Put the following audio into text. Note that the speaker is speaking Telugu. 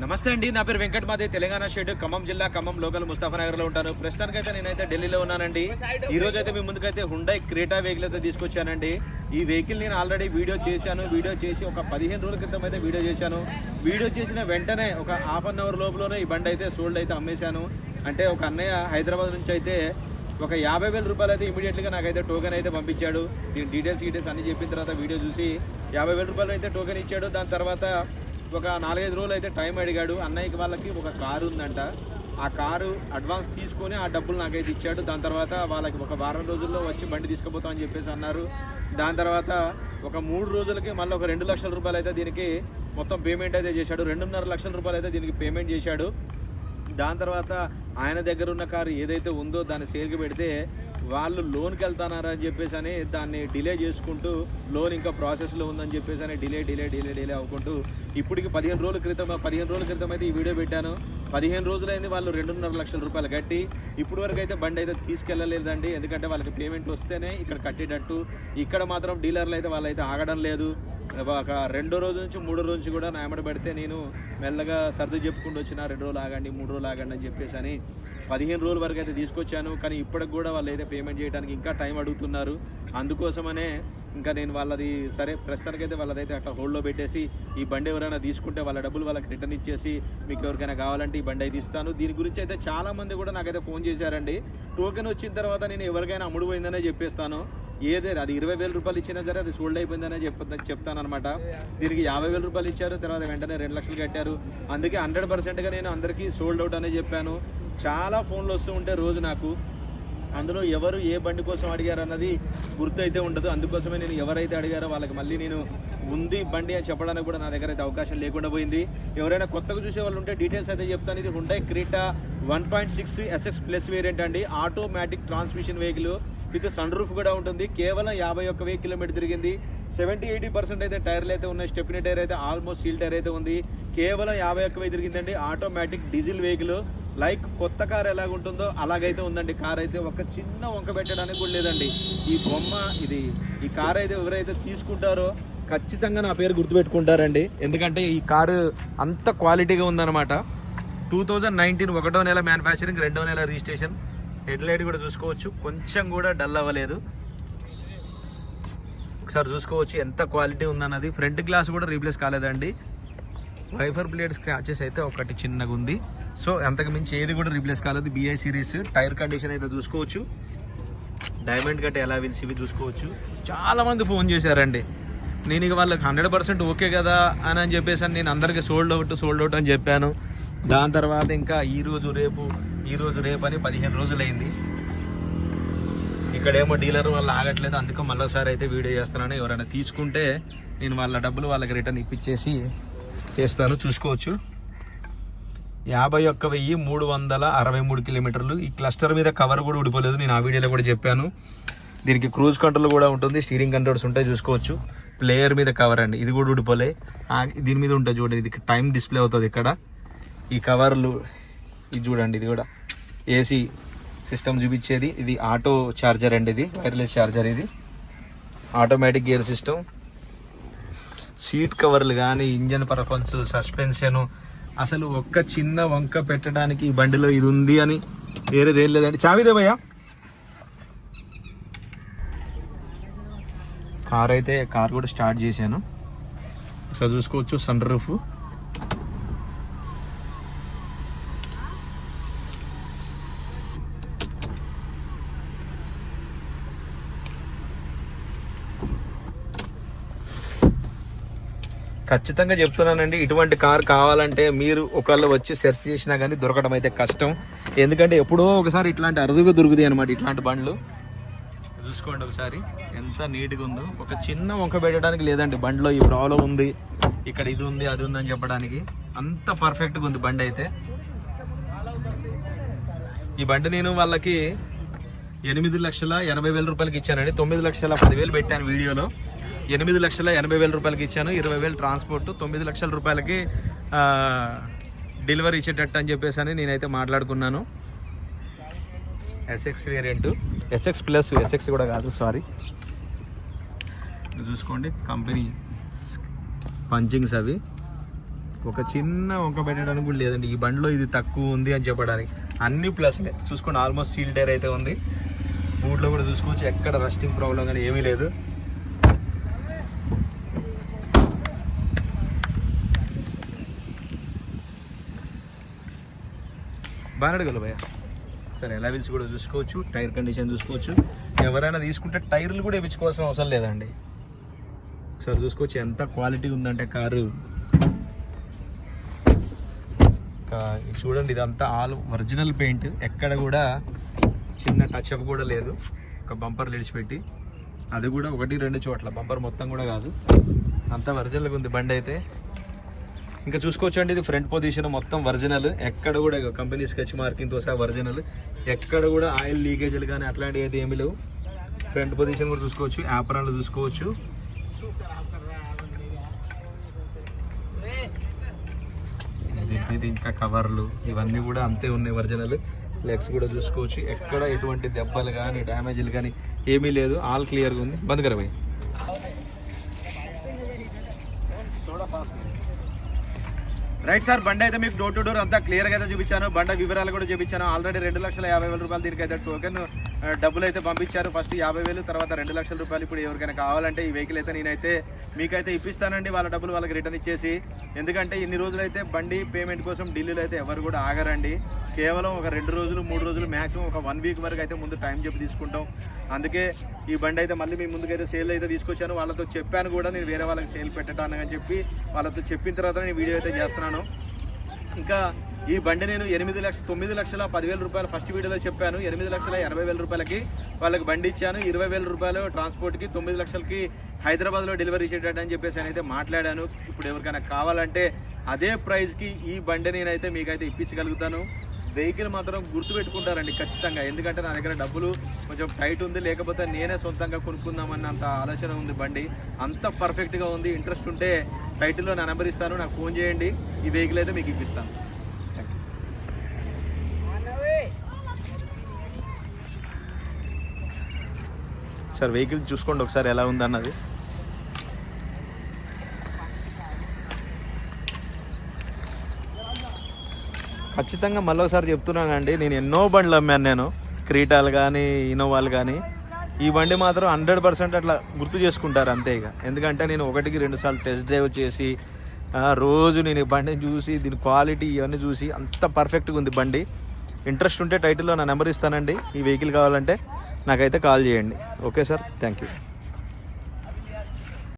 నమస్తే అండి, నా పేరు వెంకట్. మాది తెలంగాణ స్టేట్ ఖమ్మం జిల్లా ఖమ్మం లోకల్ ముస్తాఫానగర్ లో ఉంటాను. ప్రస్తుతానికైతే నేనైతే ఢిల్లీలో ఉన్నానండి. ఈ రోజు అయితే మీ ముందుకైతే హుండై క్రేటా వెహికల్ అయితే తీసుకొచ్చానండి. ఈ వెహికల్ నేను ఆల్రెడీ వీడియో చేసి ఒక 15 రోజుల క్రితం అయితే వీడియో చేశాను. వీడియో చేసిన వెంటనే ఒక హాఫ్ అన్ అవర్ లోపలనే ఈ బండి అయితే సోల్డ్ అయితే అమ్మేశాను. అంటే ఒక అన్నయ్య హైదరాబాద్ నుంచి అయితే ఒక 50,000 రూపాయలు అయితే ఇమీడియట్గా నాకైతే టోకెన్ అయితే పంపించాడు. దీని డీటెయిల్స్ అన్ని చెప్పిన తర్వాత వీడియో చూసి 50,000 రూపాయలు అయితే టోకెన్ ఇచ్చాడు. దాని తర్వాత ఒక 4-5 రోజులు అయితే టైం అడిగాడు. అన్నయ్యకి వాళ్ళకి ఒక కారు ఉందంట, ఆ కారు అడ్వాన్స్ తీసుకొని ఆ డబ్బులు నాకైతే ఇచ్చాడు. దాని తర్వాత వాళ్ళకి ఒక వారం రోజుల్లో వచ్చి బండి తీసుకుపోతామని చెప్పేసి అన్నారు. దాని తర్వాత ఒక 3 రోజులకి మళ్ళీ ఒక 2 లక్షల రూపాయలు అయితే దీనికి మొత్తం పేమెంట్ అయితే చేశాడు. 2.5 లక్షల రూపాయలు అయితే దీనికి పేమెంట్ చేశాడు. దాని తర్వాత ఆయన దగ్గర ఉన్న కారు ఏదైతే ఉందో దాన్ని సేల్కి పెడితే వాళ్ళు లోన్కి వెళ్తున్నారని చెప్పేసి అని దాన్ని డిలే చేసుకుంటూ లోన్ ఇంకా ప్రాసెస్లో ఉందని చెప్పేసి అని డిలే అవ్వకుంటూ ఇప్పటికి 15 రోజుల క్రితం అయితే ఈ వీడియో పెట్టాను. 15 రోజులైంది వాళ్ళు 2.5 లక్షల రూపాయలు కట్టి ఇప్పుడు వరకు అయితే బండి అయితే తీసుకెళ్ళలేదండి. ఎందుకంటే వాళ్ళకి పేమెంట్ వస్తేనే ఇక్కడ కట్టేటట్టు. ఇక్కడ మాత్రం డీలర్లు అయితే వాళ్ళైతే ఆగడం లేదు. ఒక 2వ రోజు నుంచి 3వ రోజు కూడా నా ఎమ్మడి పెడితే నేను మెల్లగా సర్ది చెప్పుకుంటూ వచ్చిన 2 రోజులు ఆగండి 3 రోజులు ఆగండి అని చెప్పేసి అని 15 రోజుల వరకు అయితే తీసుకొచ్చాను. కానీ ఇప్పటికి కూడా వాళ్ళు అయితే పేమెంట్ చేయడానికి ఇంకా టైం అడుగుతున్నారు. అందుకోసమనే ఇంకా నేను వాళ్ళది సరే ప్రస్తుతానికైతే వాళ్ళదైతే అట్లా హోల్డ్లో పెట్టేసి ఈ బండి ఎవరైనా తీసుకుంటే వాళ్ళ డబ్బులు వాళ్ళకి రిటర్న్ ఇచ్చేసి మీకు ఎవరికైనా కావాలంటే ఈ బండి అయితే ఇస్తాను. దీని గురించి అయితే చాలామంది కూడా నాకైతే ఫోన్ చేశారండి. టోకెన్ వచ్చిన తర్వాత నేను ఎవరికైనా అమ్ముడుపోయిందనే చెప్పేస్తాను. ఏదైనా అది 20,000 రూపాయలు ఇచ్చినా సరే అది సోల్డ్ అయిపోయిందనే చెప్తానమాట. దీనికి 50,000 రూపాయలు ఇచ్చారు, తర్వాత వెంటనే 2 లక్షలు కట్టారు. అందుకే 100%గా నేను అందరికీ సోల్డ్ అవుట్ అనే చెప్పాను. చాలా ఫోన్లు వస్తూ ఉంటే రోజు నాకు, అందులో ఎవరు ఏ బండి కోసం అడిగారు అన్నది గుర్తు అయితే ఉండదు. అందుకోసమే నేను ఎవరైతే అడిగారో వాళ్ళకి మళ్ళీ నేను ఉంది బండి అని చెప్పడానికి కూడా నా దగ్గర అయితే అవకాశం లేకుండా పోయింది. ఎవరైనా కొత్తగా చూసే వాళ్ళు ఉంటే డీటెయిల్స్ అయితే చెప్తాను. ఇది Hyundai Creta 1.6 SX plus variant అండి. Automatic transmission vehicle with sunroof కూడా ఉంటుంది. కేవలం 51,000 కిలోమీటర్ తిరిగింది. 70-80% అయితే టైర్లు అయితే ఉన్నాయి. స్టెప్నీ టైర్ అయితే ఆల్మోస్ట్ సీల్ టైర్ అయితే ఉంది. కేవలం 51,000 తిరిగిందండి. Automatic diesel vehicle. లైక్ కొత్త కార్ ఎలాగుంటుందో అలాగైతే ఉందండి. కార్ అయితే ఒక చిన్న వంక పెట్టడానికి కూడా లేదండి. ఈ బొమ్మ ఈ కార్ అయితే ఎవరైతే తీసుకుంటారో ఖచ్చితంగా నా పేరు గుర్తుపెట్టుకుంటారండి. ఎందుకంటే ఈ కారు అంత క్వాలిటీగా ఉందన్నమాట. 2019 1వ నెల మ్యానుఫ్యాక్చరింగ్, 2వ నెల రిజిస్ట్రేషన్. హెడ్ లైట్ కూడా చూసుకోవచ్చు, కొంచెం కూడా డల్ అవ్వలేదు. ఒకసారి చూసుకోవచ్చు ఎంత క్వాలిటీ ఉందన్నది. ఫ్రంట్ గ్లాస్ కూడా రీప్లేస్ కాలేదండి. వైఫర్ బ్లేడ్ స్క్రాచెస్ అయితే ఒకటి చిన్నగా ఉంది. సో అంతకు మించి ఏది కూడా రీప్లేస్ కాలేదు. BI series. టైర్ కండిషన్ అయితే చూసుకోవచ్చు. డైమండ్ కట్ ఎలా వీల్స్ ఇవి చూసుకోవచ్చు. చాలామంది ఫోన్ చేశారండి. నేను ఇక వాళ్ళకి 100% ఓకే కదా అని చెప్పేసి నేను అందరికీ సోల్డ్ అవుట్ అని చెప్పాను. దాని తర్వాత ఇంకా ఈ రోజు రేపు అని 15 రోజులైంది. ఇక్కడేమో డీలర్ వాళ్ళు ఆగట్లేదు. అందుకే మళ్ళీసారి అయితే వీడియో చేస్తున్నాను. ఎవరైనా తీసుకుంటే నేను వాళ్ళ డబ్బులు వాళ్ళకి రిటర్న్ ఇప్పించేసి చేస్తాను. చూసుకోవచ్చు 51,363 కిలోమీటర్లు. ఈ క్లస్టర్ మీద కవర్ కూడా ఊడిపోలేదు. నేను ఆ వీడియోలో కూడా చెప్పాను. దీనికి క్రూజ్ కంట్రోల్ కూడా ఉంటుంది, స్టీరింగ్ కంట్రోల్స్ ఉంటాయి చూసుకోవచ్చు. ప్లేయర్ మీద కవర్ అండి, ఇది కూడా ఊడిపోలే. దీని మీద ఉంటుంది చూడండి, ఇది టైం డిస్ప్లే అవుతుంది ఇక్కడ. ఈ కవర్లు ఇది చూడండి, ఇది కూడా AC సిస్టమ్ చూపించేది. ఇది ఆటో చార్జర్ అండి, ఇది వైర్లెస్ చార్జర్. ఇది ఆటోమేటిక్ గేర్ సిస్టమ్. సీట్ కవర్లు కానీ, ఇంజన్ పర్ఫార్మెన్స్, సస్పెన్షన్, అసలు ఒక్క చిన్న వంక పెట్టడానికి ఈ బండిలో ఇది ఉంది అని వేరేది ఏం లేదండి. చావిదే భయ్యా. కార్ కూడా స్టార్ట్ చేశాను. ఒకసారి చూసుకోవచ్చు సన్ రూఫ్. ఖచ్చితంగా చెప్తున్నానండి, ఇటువంటి కార్ కావాలంటే మీరు ఒకళ్ళు వచ్చి సెర్చ్ చేసినా కానీ దొరకడం అయితే కష్టం. ఎందుకంటే ఎప్పుడో ఒకసారి ఇట్లాంటి అరుదుగా దొరుకుతాయి అనమాట ఇట్లాంటి బండ్లు. చూసుకోండి ఒకసారి ఎంత నీట్గా ఉందో. ఒక చిన్న వంక పెట్టడానికి లేదండి బండిలో. ఈ ప్రాబ్లం ఉంది, ఇక్కడ ఇది ఉంది, అది ఉంది అని చెప్పడానికి అంత పర్ఫెక్ట్గా ఉంది బండి అయితే. ఈ బండి నేను వాళ్ళకి 8,80,000 రూపాయలకి ఇచ్చానండి. 9,10,000 పెట్టాను వీడియోలో. 8,80,000 రూపాయలకి ఇచ్చాను. 20,000 ట్రాన్స్పోర్ట్, 9 లక్షల రూపాయలకి డెలివరీ ఇచ్చేటట్టు అని చెప్పేసి అని నేనైతే మాట్లాడుకున్నాను. SX variant, SX plus, SX కూడా కాదు సారీ. చూసుకోండి కంపెనీ పంచింగ్స్ అవి. ఒక చిన్న వంక పెట్టడానికి కూడా లేదండి ఈ బండిలో. ఇది తక్కువ ఉంది అని చెప్పడానికి అన్ని ప్లస్లే. చూసుకోండి ఆల్మోస్ట్ సీల్ టైర్ అయితే ఉంది. బూట్లో కూడా చూసుకోవచ్చు, ఎక్కడ రస్టింగ్ ప్రాబ్లం కానీ ఏమీ లేదు. బాగా అడగలు భయ్య. సరే ఎలా వీల్స్ కూడా చూసుకోవచ్చు, టైర్ కండిషన్ చూసుకోవచ్చు. ఎవరైనా తీసుకుంటే టైర్లు కూడా వేయించుకోవాల్సిన అవసరం లేదండి. ఒకసారి చూసుకోవచ్చు ఎంత క్వాలిటీ ఉందంటే కారు. చూడండి ఇదంతా ఆల్ ఒరిజినల్ పెయింట్, ఎక్కడ కూడా చిన్న టచ్ అప్ కూడా లేదు. ఒక బంపర్ విడిచిపెట్టి, అది కూడా 1-2 చోట్ల, బంపర్ మొత్తం కూడా కాదు, అంతా ఒరిజినల్గా ఉంది బండి అయితే. ఇంకా చూసుకోవచ్చు అండి ఇది ఫ్రంట్ పొజిషన్ మొత్తం ఒరిజినల్, ఎక్కడ కూడా కంపెనీ స్కెచ్ మార్కింగ్తో సహా ఒరిజినల్. ఎక్కడ కూడా ఆయిల్ లీకేజీలు కానీ అట్లాంటివి అయితే ఏమీ లేవు. ఫ్రంట్ పొజిషన్ కూడా చూసుకోవచ్చు, యాప్రాన్లు చూసుకోవచ్చు. ఇది ఇంకా కవర్లు ఇవన్నీ కూడా అంతే ఉన్నాయి ఒరిజినల్. లెగ్స్ కూడా చూసుకోవచ్చు, ఎక్కడ ఎటువంటి దెబ్బలు కానీ డ్యామేజ్లు కానీ ఏమీ లేదు, ఆల్ క్లియర్గా ఉంది. బంద్ కరా భయ్. రైట్ సార్, బండి అయితే మీకు డోర్ టు డోర్ అంతా క్లియర్గా అయితే చూపించాను. బండి వివరాలు కూడా చూపించాను. ఆల్రెడీ 2,50,000 రూపాయలు దీనికైతే టోకెన్ డబ్బులు అయితే పంపించారు. ఫస్ట్ 50,000, తర్వాత 2 లక్షల రూపాయలు. ఇప్పుడు ఎవరికైనా కావాలంటే ఈ వెహికల్ అయితే నేనైతే మీకైతే ఇప్పిస్తానండి. వాళ్ళ డబ్బులు వాళ్ళకి రిటర్న్ ఇచ్చేసి. ఎందుకంటే ఇన్ని రోజులు అయితే బండి పేమెంట్ కోసం ఢిల్లీలో అయితే ఎవరు కూడా ఆగరండి. కేవలం ఒక 2 రోజులు 3 రోజులు మ్యాక్సిమం ఒక 1 వీక్ వరకు అయితే ముందు టైం చెప్పి తీసుకుంటాం. అందుకే ఈ బండి అయితే మళ్ళీ మీ ముందుకైతే సేల్ అయితే తీసుకొచ్చాను. వాళ్ళతో చెప్పాను కూడా నేను వేరే వాళ్ళకి సేల్ పెట్టడానికి అని చెప్పి. వాళ్ళతో చెప్పిన తర్వాత నేను వీడియో అయితే చేస్తున్నాను. ఇంకా ఈ బండి నేను 9,10,10,000 రూపాయలు ఫస్ట్ వీడియోలో చెప్పాను. 8,80,000 రూపాయలకి వాళ్ళకి బండి ఇచ్చాను. 20,000 రూపాయలు ట్రాన్స్పోర్ట్కి, 9 లక్షలకి హైదరాబాద్లో డెలివరీ చేయడానికి చెప్పేసి నేనైతే మాట్లాడాను. ఇప్పుడు ఎవరికైనా కావాలంటే అదే ప్రైస్కి ఈ బండి నేనైతే మీకైతే ఇప్పించగలుగుతాను. వెహికల్ మాత్రం గుర్తుపెట్టుకుంటారండి ఖచ్చితంగా. ఎందుకంటే నా దగ్గర డబ్బులు కొంచెం టైట్ ఉంది, లేకపోతే నేనే సొంతంగా కొనుక్కుందామన్నంత ఆలోచన ఉంది. బండి అంత పర్ఫెక్ట్గా ఉంది. ఇంట్రెస్ట్ ఉంటే టైటిల్లో నా నెంబర్ ఇస్తాను, నాకు ఫోన్ చేయండి. ఈ వెహికల్ అయితే మీకు ఇప్పిస్తాను. సార్ వెహికల్ చూసుకోండి ఒకసారి ఎలా ఉందన్నది. ఖచ్చితంగా మళ్ళీ ఒకసారి చెప్తున్నానండి, నేను ఎన్నో బండ్లు అమ్మాను. నేను క్రీటాలు కానీ ఇన్నోవాలు కానీ, ఈ బండి మాత్రం 100% అట్లా గుర్తు చేసుకుంటారు అంతే ఇక. ఎందుకంటే నేను 1-2 సార్లు టెస్ట్ డ్రైవ్ చేసి రోజు నేను ఈ బండిని చూసి దీని క్వాలిటీ ఇవన్నీ చూసి అంత పర్ఫెక్ట్గా ఉంది బండి. ఇంట్రెస్ట్ ఉంటే టైటిల్లో నా నెంబర్ ఇస్తానండి. ఈ వెహికల్ కావాలంటే నాకైతే కాల్ చేయండి. Okay sir, thank you.